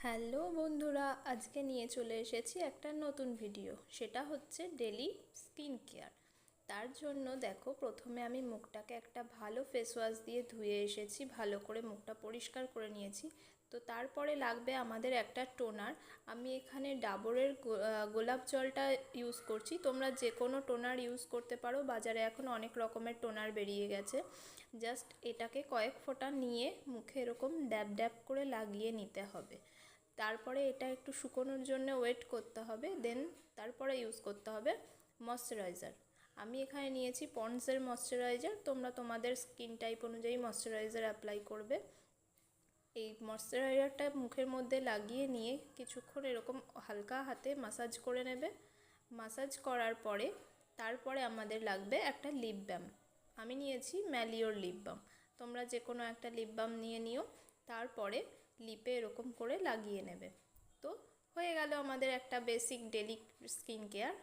Hello বন্ধুরা, আজকে নিয়ে চলে এসেছি একটা নতুন ভিডিও। সেটা হচ্ছে ডেলি স্কিন কেয়ার। তার জন্য দেখো, প্রথমে আমি মুখটাকে একটা ভালো ফেস ওয়াশ দিয়ে ধুয়ে এসেছি, ভালো করে মুখটা পরিষ্কার করে নিয়েছি। তো তারপরে লাগবে আমাদের একটা টোনার। আমি এখানে ডাবরের গোলাপ জলটা ইউজ করছি। তোমরা যে কোনো টোনার ইউজ করতে পারো, বাজারে এখন অনেক রকমের টোনার বেরিয়ে গেছে। জাস্ট এটাকে কয়েক ফোঁটা নিয়ে মুখে এরকম ড্যাব ড্যাব করে লাগিয়ে নিতে হবে। তারপরে এটা একটু শুকোনোর জন্য ওয়েট করতে হবে, দেন তারপরে ইউজ করতে হবে ময়শ্চারাইজার। আমি এখানে নিয়েছি পন্ডসের ময়শ্চারাইজার। তোমরা তোমাদের স্কিন টাইপ অনুযায়ী ময়শ্চারাইজার অ্যাপ্লাই করবে। এই ময়শ্চারাইজারটা মুখের মধ্যে লাগিয়ে নিয়ে কিছুক্ষণ এরকম হালকা হাতে মাসাজ করে নেবে। মাসাজ করার পরে তারপরে আমাদের লাগবে একটা লিপ বাম। আমি নিয়েছি ম্যালিওর লিপ বাম। তোমরা যে কোনো একটা লিপ বাম নিয়ে নিও। তারপরে লিপে এরকম করে লাগিয়ে নেবে। তো হয়ে গেল আমাদের একটা বেসিক ডেলি স্কিন কেয়ার।